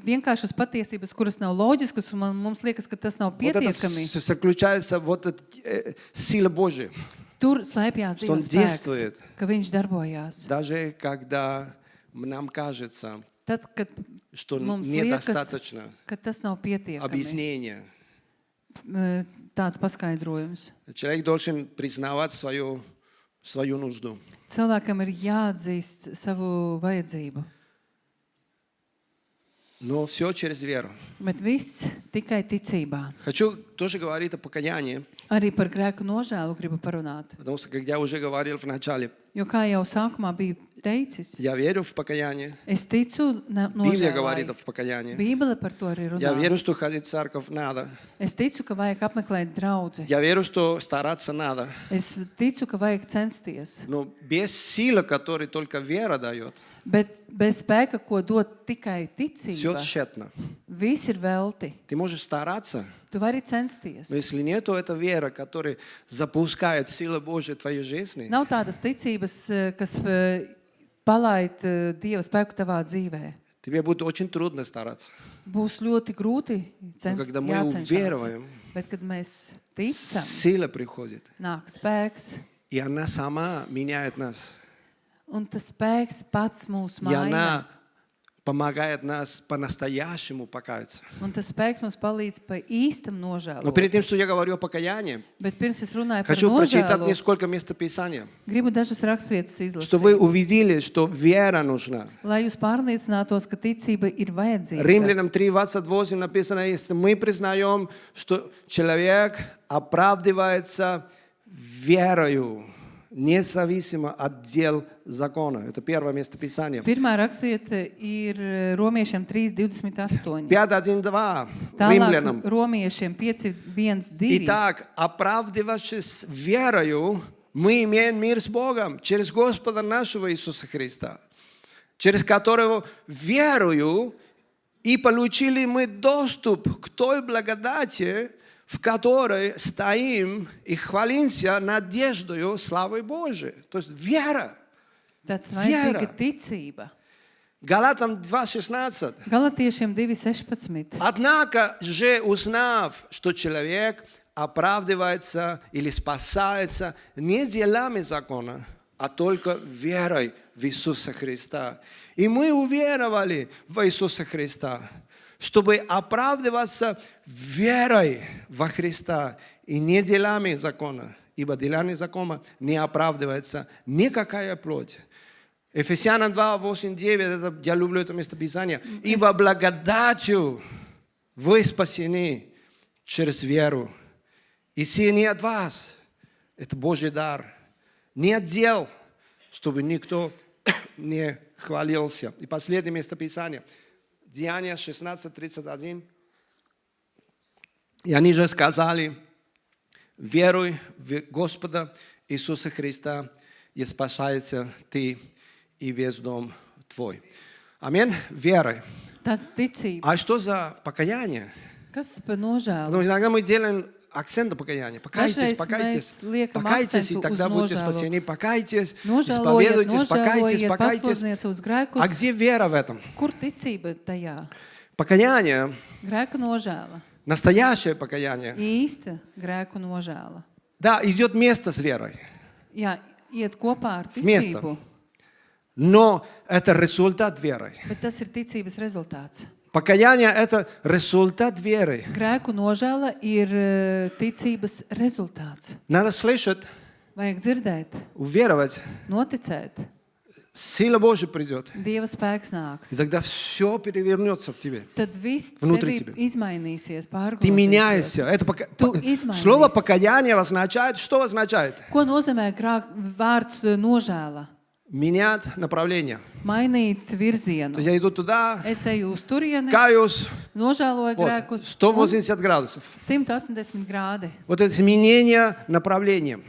vienkāršas patiesības, kuras nav loģiskas, un mums liekas, ka tas nav Вот это pietiekami, заключается вот эта сила Божья. tur slēpjās Что он Dieva spēks, действует. ka viņš darbojās. Даже когда нам кажется, Tad, kad что mums liekas, недостаточно ka tas nav pietiekami, объяснения. tāds paskaidrojums. Человек должен признавать свою нужду. Cilvēkam ir jāatzīst savu vajadzību, Но все через веру. bet viss tikai ticībā. Хочу тоже говорить о покаянии, Arī par grēku nožēlu gribu parunāt. потому что, как я уже говорил в начале, Jo, kā jau sākumā bija teicis, я верю в покаяние. es ticu Библия говорит nožēlai. о покаянии. Bībele par to arī Я runā. верю, что ходить в церковь надо. Es ticu, ka vajag apmeklēt draudzi. Я верю, что стараться надо. Es ticu, ka vajag censties. Но без силы, которую только вера дает, Bet bez spēka, ko dod tikai все ticība, тщетно. viss ir velti. Ты можешь стараться, Tu vari censties. но если нету этой веры, которая запускает силу Божью в твоей жизни, Nav tādas ticības, kas palaid Dieva spēku tavā dzīvē. тебе будет очень трудно стараться. Būs ļoti grūti когда мы jācenšas. уверуем, Bet, kad mēs ticam, сила приходит. nāk spēks. И она сама меняет нас. Un tas spēks pats mūs И maina. она помогает нас по-настоящему покаяться. Un tas spēks mums palīdz pa īstam Но nožēlot. перед тем, что я говорю о покаянии, Bet pirms es runāju par хочу прочитать nožēlu, несколько местописаний, gribu dažas rakstvietas что вы izlasīt. увидели, что вера нужна. Lai jūs pārliecinātos, ka ticība ir vajadzīga. Римлянам 3:28 написано, если мы признаем, что человек оправдывается верою, независимо от дел закона. Это первое местописание. Pirmā rakstieta ir romiešiem 3:28. 5:1-2 Tālāk Римлянам. romiešiem 5:1-2. Итак, оправдывавшись верою, мы имеем мир с Богом через Господа нашего Иисуса Христа, через которого верою и получили мы доступ к той благодати, в которой стоим и хвалимся надеждою славы Божией. То есть вера. Tad vajadzīga Viera. ticība. Галатам 2:16. Galatiešiem 2:16. Однако же, узнав, что человек оправдывается или спасается не делами закона, а только верой в Иисуса Христа. И мы уверовали в Иисуса Христа, чтобы оправдываться верой во Христа и не делами закона, ибо делами закона не оправдывается никакая плоть. Ефесянам 2:8-9, я люблю это местописание. Ибо благодатью вы спасены через веру. И сие не от вас, это Божий дар. Не от дел, чтобы никто не хвалился. И последнее местописание. Деяния 16:31. И они же сказали, веруй в Господа Иисуса Христа, и спасайся ты и весь дом твой. Аминь. Верой. Tad ticība. А что за покаяние? Kas par nožēlu? Ну, иногда мы делаем акцент на покаяние. Покайтесь, Dažreiz покайтесь. mēs liekam Покайтесь, и akcentu тогда uz будете nožēlu. спасены. Покайтесь, Nožēlojiet, исповедуйтесь, покайтесь, nožēlojiet, покайтесь. pasludiniet savus grēkus. А где вера в этом? Kur ticība tajā? Покаяние, Grēku nožēla. настоящее покаяние, Īsta grēku nožēla. да, идет вместе с верой. Jā, iet kopā ar Вместо. ticību. Но это результат веры. Bet tas ir ticības rezultāts. Покаяние – это результат веры. Grēku nožēla ir ticības rezultāts. Надо слышать, Vajag dzirdēt, уверовать. noticēt. Сила Божья придет. Dieva spēks nāks. И тогда все перевернется в тебе. Tad viss Внутри tevi тебя. izmainīsies, Ты pārgulēsies. меняешься. Это Tu izmainies. Слово покаяние означает, что означает? Ko nozīmē vārds nožēla? Менять направление. Mainīt То virzienu. есть я иду туда, Es eju uz turieni, каюсь, nožēloju вот, grēkus. 180 градусов. 180 grādi. Вот это изменение направления.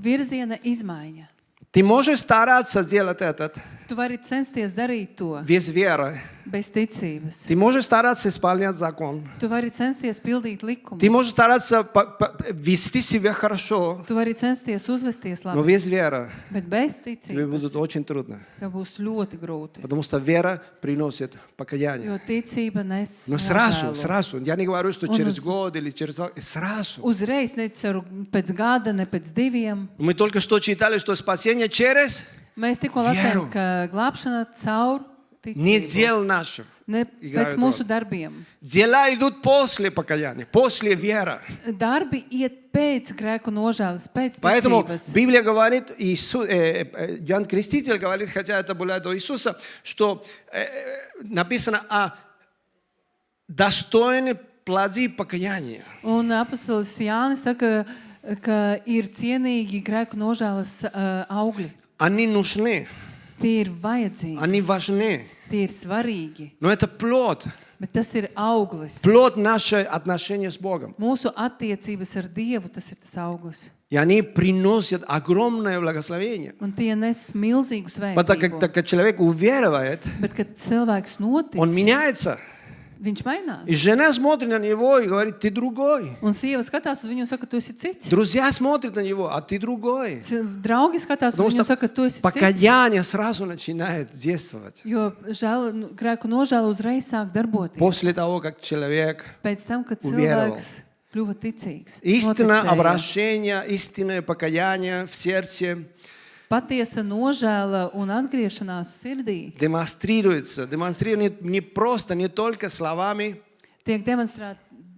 Virziena izmaiņa. Ты можешь стараться сделать это Tu vari censties darīt to без веры. bez ticības. Ты можешь стараться исполнять закон. Tu vari censties pildīt likumu. Ты можешь стараться вести себя хорошо, Tu vari censties uzvesties но labi, без веры bet bez тебе будет ticības очень трудно. tev būs ļoti grūti. Потому что вера приносит покаяние. Jo ticība nes Но сразу, nožēlu. сразу. Я не говорю, что Он через уз- год или через... Сразу. Uzreiz neceru pēc gada, ne pēc diviem. Мы только что читали, что спасение через Mēs tikko Vieru. lasījām, ka glābšana caur не ticību, дел наших. ne Играют pēc mūsu роль. darbiem. Дела идут после покаяния, после веры. Darbi iet pēc grēku nožēlas, pēc Поэтому ticības. Библия говорит, Иоанн Креститель говорит, хотя это было до Иисуса, что написано о достойны плоды покаяния. Un apustulis Jānis saka, ka ir cienīgi grēku nožēlas augļi. Они нужны, Tie ir vajadzīgi, они важны. tie ir svarīgi, Но это плод. bet tas ir auglis. Плод наших отношений с Богом. Mūsu attiecības ar Dievu, tas ir tas auglis. И они приносят огромное благословение. Un tie nes milzīgu Потому svētību. как человек уверовает, Bet, kad cilvēks он notic, меняется. viņš mainās. И жена смотрит на него и говорит, ты другой. Un sieva skatās uz viņu un saka, tu esi cits. Друзья смотрят на него, а ты другой. Draugi skatās uz Потому viņu un что saka, tu esi cits. покаяние сразу начинает действовать. Jo grēku nožēla uzreiz sāk darboties. После того, как человек Pēc tam, kad uvěroval. cilvēks kļuva ticīgs, истинное noticēja. обращение, истинное покаяние в сердце Patiesa nožēla un atgriešanās sirdī демонстрируется не просто, не только словами, tiek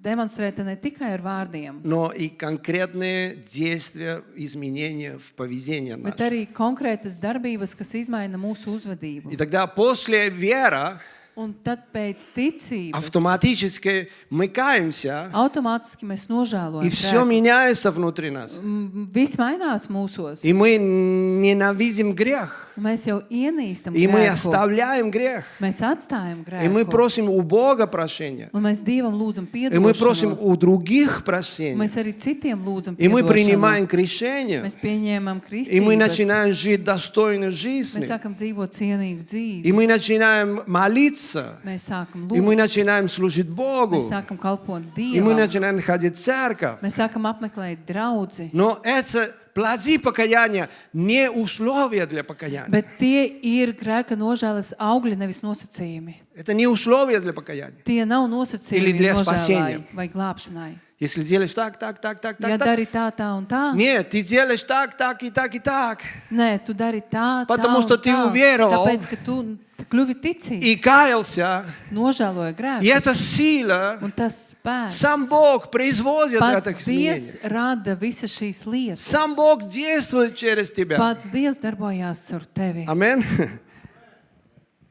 demonstrēta ne tikai ar vārdiem, но и конкретные действия, изменения в поведении bet нашем. arī konkrētas darbības, kas izmaina mūsu uzvedību. И тогда после веры Un tad pēc ticības автоматически мы каемся, automātiski mēs и nožēlojam все grēku. меняется внутри нас. Viss mainās mūsos. И мы ненавидим грех, Mēs jau ienīstam и мы grēku. оставляем грех, Mēs atstājam и мы grēku. просим у Бога прощения, Un mēs Dievam lūdzam и мы просим piedošanu. у других прощения, Mēs arī citiem lūdzam и мы принимаем piedošanu. крещение, Mēs pieņēmam и мы kristības. начинаем жить достойной Mēs жизнью, sākam dzīvot cienīgu dzīvi. и мы начинаем молиться, Mēs sākam и мы lūgt. начинаем служить Богу, Mēs sākam kalpot и мы Dievam. начинаем ходить в церковь. Mēs sākam apmeklēt draudzi. Но это плоды покаяния не условия для покаяния. Bet tie ir grēka nožēlas augļi, nevis nosacījumi. Это не условия для покаяния. Tie nav Или nosacījumi для nožēlai спасения. vai glābšanai. Если делаешь так, Ja так, dari tā un tā, нет, ты делаешь так и так. nē, tu dari tā, Потому tā что un ты tā. уверовал. Tāpēc, ka tu kļuvi ticīgs, И каялся, nožēloja и эта grēkus. сила, Un tas spēks, сам Бог производит это pats Dievs изменение. rada visas šīs lietas. Сам Бог действует через тебя. Pats Dievs darbojās caur tevi. Аминь.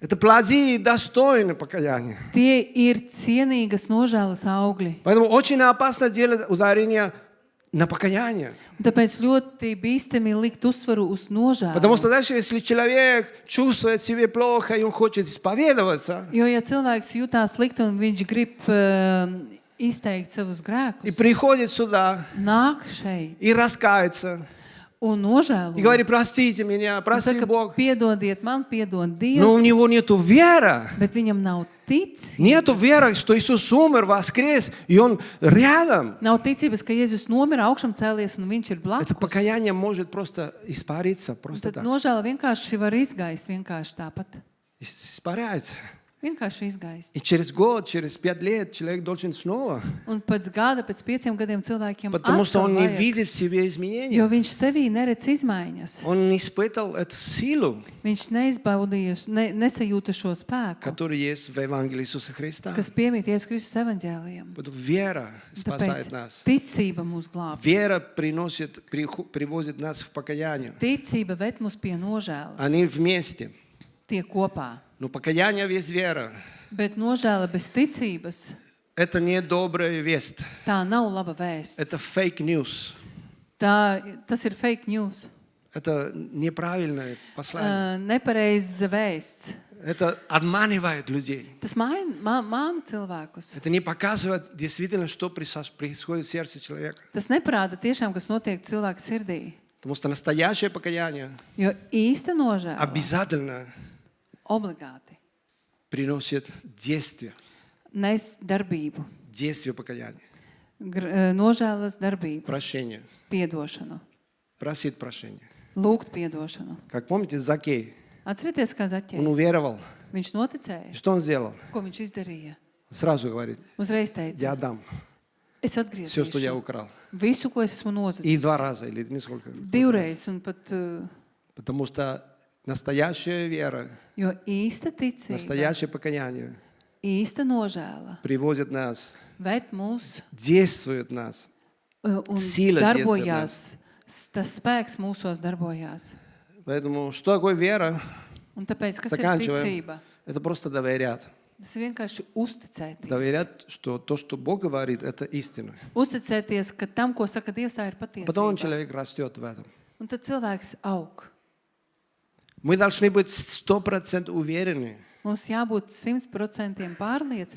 Это плоды достойны покаяния. Tie ir cienīgas nožēlas augļi. Поэтому очень опасно делать ударение на покаяние. Un tāpēc ļoti bīstami likt uzsvaru uz Потому что nožēlu. дальше, если человек чувствует себя плохо, и он хочет исповедоваться, Jo, ja cilvēks jutās slikti un viņš grib izteikt savus и grēkus, приходит сюда, nāk šeit и раскается, un и nožēlo. говорит, простите меня, Un прости saka, Бог. piedodiet man, piedod Но у Dievs, него нету веры. bet viņam nav ticības. Нету веры, что Иисус умер, воскрес, и Он рядом. Nav ticības, ka Jēzus nomira augšām cēlies un viņš ir Это blakus. покаяние может просто испариться, Un просто tad так. nožēla vienkārši var izgaist, vienkārši tāpat. Испаряется. Vienkārši izgaist. И через год, через 5 лет человек должен снова. Un pēc gada, pēc 5 gadiem cilvēkiem Потому что atkal он не vajag, видит в себе изменения. jo viņš sevī neredz izmaiņas. Он не испытал эту силу, Viņš neizbaudīja, nesajūta šo spēku, которая есть в Евангелии Иисуса Христа. kas piemīt Jēzus Kristus evaņģēlijam. Поэтому вера спасает Tāpēc нас. ticība mūs glāb. Вера приводит нас в покаяние. Ticība ved mūs pie nožēlas. Они вместе. Tie kopā. Но покаяние без веры Bet nožēla bez ticības, – это не добрая весть. tā nav laba vēsts. Это fake news. Tas ir fake news. Это неправильное послание. Nepareizs vēsts. Это обманывает людей. Tas māna cilvēkus. Это не показывает действительно, что происходит в сердце человека. Tas neparāda tiešām, kas notiek cilvēka sirdī. Потому что настоящее покаяние Jo īsta nožēla обязательно obligāti приносит действие. nes darbību, Действие покаяния. nožēlas darbību, Прощение. piedošanu, Просит прощения. lūgt piedošanu. Как помните, Закей, Atcerieties, kā он Zaķis. уверовал. Viņš И noticēja, что он сделал? ko viņš izdarīja. Сразу говорит, Uzreiz я teica, дам es все, что я atgriezīšu украл. visu, ko es esmu И 2 nozacis. раза, или несколько. Divreiz un pat, Потому что настоящая вера, jo īsta ticība, настоящее покаяние īsta nožēla приводит нас, ved mūs действует нас. un Sīla darbojās. Tas spēks mūsos darbojās. Поэтому что такое вера? Un tāpēc, kas ir Заканчиваем. ticība? Это просто доверять. Tas vienkārši uzticēties. Доверять, что то, что Бог говорит, это истина. Uzticēties, ka tam, ko saka Dievs, tā ir Потом patiesība. человек растет в этом. Un tad cilvēks aug. Мы должны быть 100% уверены, Mums jābūt 100%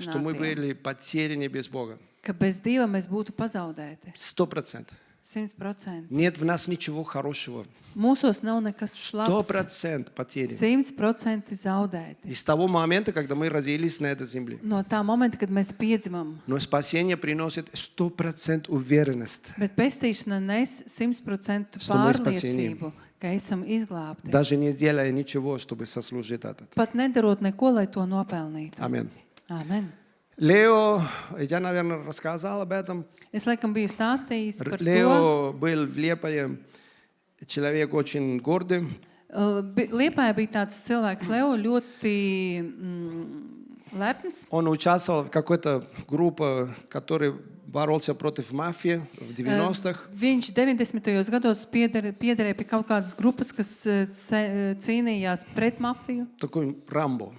что мы pārliecinātiem, были потеряны без Бога. ka bez Dieva mēs būtu pazaudēti. 100%. 100%. Нет в нас ничего хорошего. Mūsos nav nekas labs. 100% потерян. 100% zaudēti. И с того момента, когда мы родились на этой земле. No tā momenta, kad mēs piedzimam. Но спасение приносит 100% уверенность. Bet pestīšana nes 100% Что мы спасение. pārliecību, ka esam izglābti. Даже не делая ничего, чтобы сослужить этот. Pat nedarot neko, lai to nopelnītu. Аминь. Amen. Лео, я, наверное, рассказал об этом. Es laikam biju stāstījis par to. Лео был в Лепое, человек очень гордый. Liepājā bija tāds cilvēks, Leo, ļoti lepns. Он участвовал в какой-то группе, который боролся против мафии в 90-х. Viņš 90. gados piederēja pie kaut kādas grupas, kas cīnījās pret mafiju. Такой Рамбо.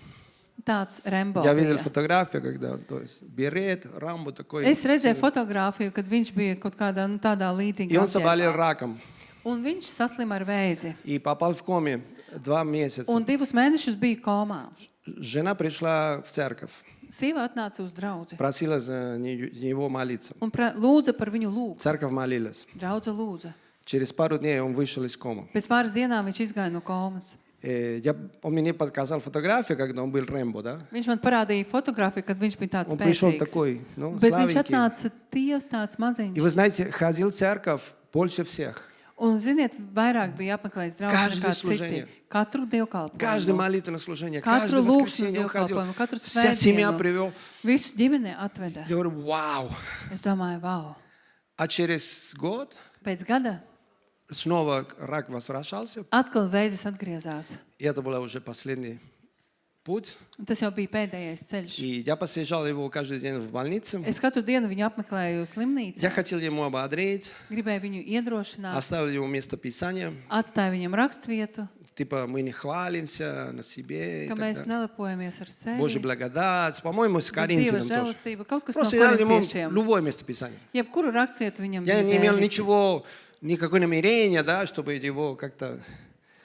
Tāds Rembo Я видел bija. фотографию, когда то есть, берет, Рамбо такой. Es redzēju fotogrāfiju, kad viņš bija kaut kādā tādā līdzīgā И он заболел apģērbā. раком. Un viņš saslima ar vēzi. И попал в коме 2 месяца. Un 2 mēnešus bija komā. Жена пришла в церковь, Sieva atnāca uz draudzi просила за него молиться. un lūdza par viņu lūgt. Церковь молилась. Draudze lūdza. Через пару дней он вышел из комы. Pēc pāris dienām viņš izgāja no komas. Он мне показал фотографию, когда он был Рэмбо, да? Viņš man parādīja fotogrāfiju, kad viņš bija tāds Он пришел spēcīgs. такой, ну, Bet viņš славненький. atnāca tievs tāds И maziņš. вы знаете, ходил в церковь больше всех. Un, ziniet, vairāk bija apmeklējis draugus Каждое nekā citi. служение. Katru Каждое dievkalpojumu. молитвенное служение, Katru каждое lūkšanas воскресенье он ходил. dievkalpojumu, katru Вся семья svētdienu. привел. Visu ģimeni atveda. Я говорю, вау. Es domāju, wow. А через год Pēc gada снова рак возвращался. atkal vēzis atgriezās. И это был уже последний путь. Un tas jau bija pēdējais ceļš. И я посещал его каждый день в больнице. Es katru dienu viņu apmeklēju Я slimnīcā. хотел ему ободрить, Gribēju viņu iedrošināt, оставил ему место Писания. atstāju viņam rakstvietu, Типа мы не хвалимся на себе. И ka так mēs далее. nelepojamies ar sevi. Божья благодать. По-моему, с Bet Dieva Коринфянам тоже. žēlastība, kaut kas no Просто я ему korintiešiem. любое место Писания. Jebkuru rakstvietu viņam Я bija не имел devis. ничего, никакое намерение, да, чтобы его как-то...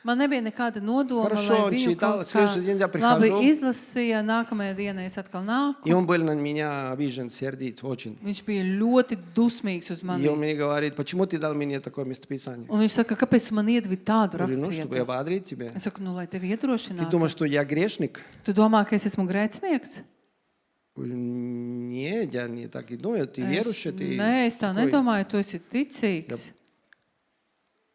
Man nebija nekāda nodoma, Хорошо, lai viņu читал, kaut следующий день я kā прихожу. labi izlasīja. Nākamajā dienā es atkal nāku. И он был на меня обижен, сердит очень. Viņš bija ļoti dusmīgs uz И mani. он мне говорит, почему ты дал мне такое место Писания? Un viņš saka, kāpēc tu man iedvi tādu Я говорю, ну, чтобы rakstvietu? ободрить тебя. Es saku, nu, lai tevi Ты iedrošinātu. думаешь, что я грешник? Tu domā, ka es esmu grēcinieks? Говорю, нет, я не так и думаю. Ты верующий, ты... Nē, es tā такой». nedomāju, tu esi ticīgs.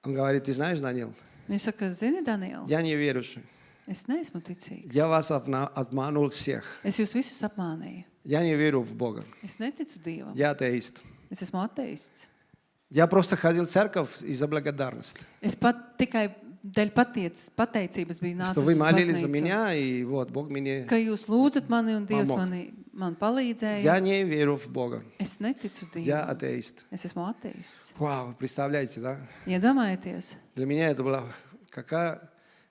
Он говорит, ты знаешь, Даниил, Viņš saka, zini, Daniel, я не верующий. es neesmu ticīgs. Я вас обманул всех. Es jūs visus apmānīju. Я не верю в Бога. Es neticu Dievam. Я атеист. Es esmu ateists. Я просто ходил в церковь из-за благодарности. Es pat tikai dēļ pateicības biju Что nācis вы uz молились за baznīcu. меня, и вот Бог мне... Ka jūs lūdzat mani un Dievs Pamok. man palīdzēja. Я не верю в Бога. Es neticu Я Dievam. атеист. Es esmu ateists. Вау, представляете, да? Iedomājieties, Для меня это была какая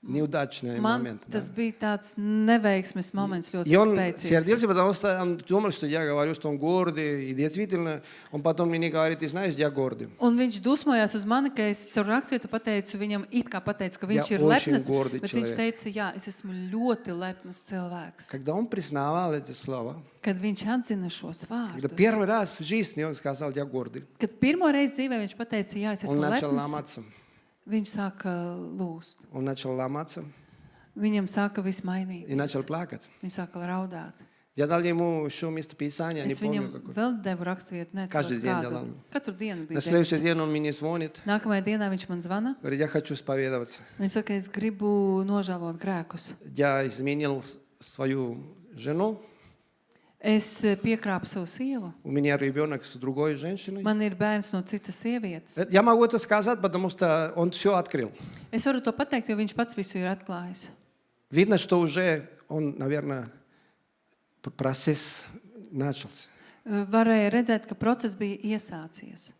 неудачный man момент. Да? tas bija tāds neveiksmes moments ļoti И он spēcīgs. сердился, потому что он думал, что я говорю, что он гордый. И действительно, он потом мне говорит, ты знаешь, я гордый. Un viņš dusmojās uz mani, ka es caur rakstvietu pateicu viņam, it kā pateicu, ka viņš Ja ir очень lepns, гордый bet viņš человек. teica, jā, es esmu ļoti lepns cilvēks. Когда он признавал эти слова, Kad viņš atzina šos когда vārdus, первый раз в жизни он сказал, я гордый, kad pirmo reizi dzīvē viņš pateica, jā, es он esmu начал lepns, ломаться. viņš sāka lūst. Он начал ломаться Viņam sāka viss mainīt. и начал плакать. Viņš sāka raudāt. Я дал ему еще место Писания, не Es помню viņam какое. vēl devu rakstvietu, Каждый neatceros день kādu. делал. Katru dienu На bija следующий devis. день он мне звонит, Nākamajā dienā viņš man zvana. говорит, я хочу исповедоваться. Viņš saka, es gribu nožēlot grēkus. Я изменил свою жену, Es piekrāpu savu sievu. у меня ребенок с другой женщиной. Man ir bērns no citas sievietes. Я могу это сказать, потому что он все открыл. Es varu to pateikt, jo viņš pats visu ir atklājis. Видно, что уже он, наверное, процесс начался. Varēja redzēt, ka process bija iesācies.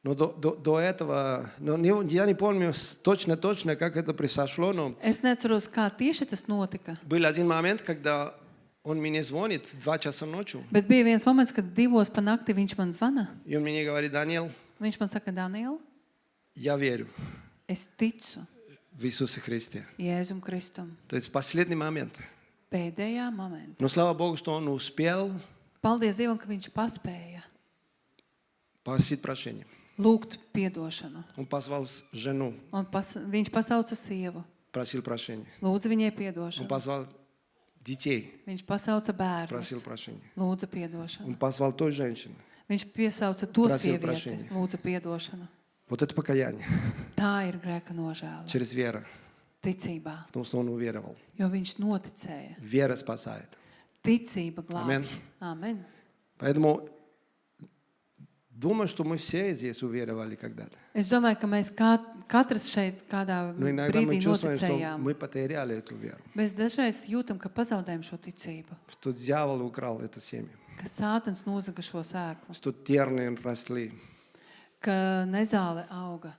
Но до этого, я не помню точно, как это произошло, но Es neatceros, kā tieši tas notika. был один момент, когда он мне звонит в 2 часа ночи, Bet bija viens moments, kad 2 pa nakti viņš man zvana. и он мне говорит, Даниил, Viņš man saka, Daniel, я верю es ticu в Иисусе Христе. Jēzum Kristum. То есть последний момент. Pēdējā momentā. Но слава Богу, что он успел Paldies Dievam, ka viņš paspēja просить прощения. lūgt piedošanu. Он позвал жену, Viņš pasauca sievu, просил прощения. lūdza viņai Он piedošanu. позвал детей, Viņš pasauca просил bērnus, прощения. lūdza piedošanu. Он позвал той женщины. Viņš piesauca to Prasīja sievieti, prašību. lūdza piedošanu. Вот это покаяние Tā ir grēka nožēla, через веру, ticībā, потому что он уверовал. jo viņš noticēja. Вера спасает. Ticība glābj. Amen. Amen. Поэтому думаю, что мы все здесь уверовали когда-то. Es domāju, ka mēs katrs šeit kādā Но иногда мы brīdī чувствуем, что noticējām. мы потеряли эту веру. Mēs dažreiz jūtam, ka pazaudējam šo ticību, Что дьявол украл это семя. ka Sātans nozaga šo sēklu, Что терны росли. ka nezāle auga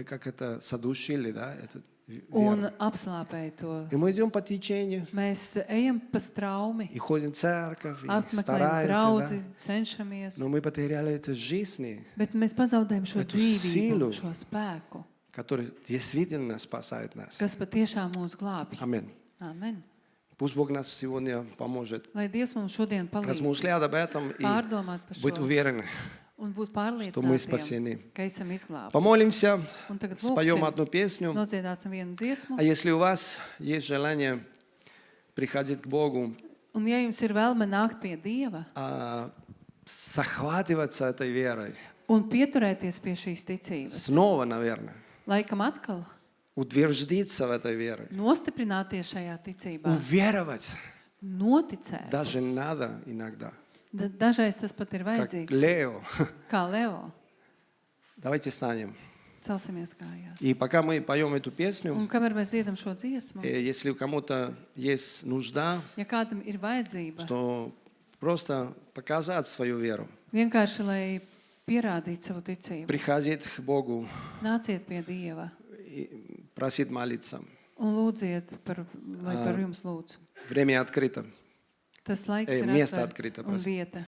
Как это, садушили, да? Это un веру. apslāpēja to. И мы идем по течению, Mēs ejam pa straumi, и ходим в церковь, и apmeklējam стараемся, draudzi, да? cenšamies, Но мы потеряли это жизни, bet mēs pazaudējam šo Эту dzīvību, силу. šo spēku, который действительно спасает нас. kas patiešām mūs glābj. Аминь. Amen. Пусть Бог нас сегодня поможет Lai Dievs mums šodien palīdz размышлять об этом и pārdomāt par быть šo уверены. un būt что мы pārliecinātiem, спасены. ka esam izglābti. Помолимся, Un tagad споем lūksim, одну песню. nodziedāsim vienu dziesmu. А если у вас есть желание приходить к Богу, Un ja jums ir vēlme nākt pie Dieva захватываться этой верой, un pieturēties pie šīs ticības, снова, наверное, laikam atkal утвердиться в этой вере, nostiprināties šajā ticībā, уверовать noticēt. даже надо иногда, Dažreiz tas pat ir как vajadzīgs, Лео. kā Leo. Давайте станем. Celsimies kājās. И пока мы поем эту песню, Un kamēr mēs dziedam šo dziesmu, если у кому-то есть нужда, ja kādam ir vajadzība, что просто показать свою веру, vienkārši, lai pierādītu savu ticību, приходить к Богу, nāciet pie Dieva и просить молиться. un lūdziet, lai par jums lūdzu. Время открыто. Tas laiks ir Место atvērts открыто un просто. vieta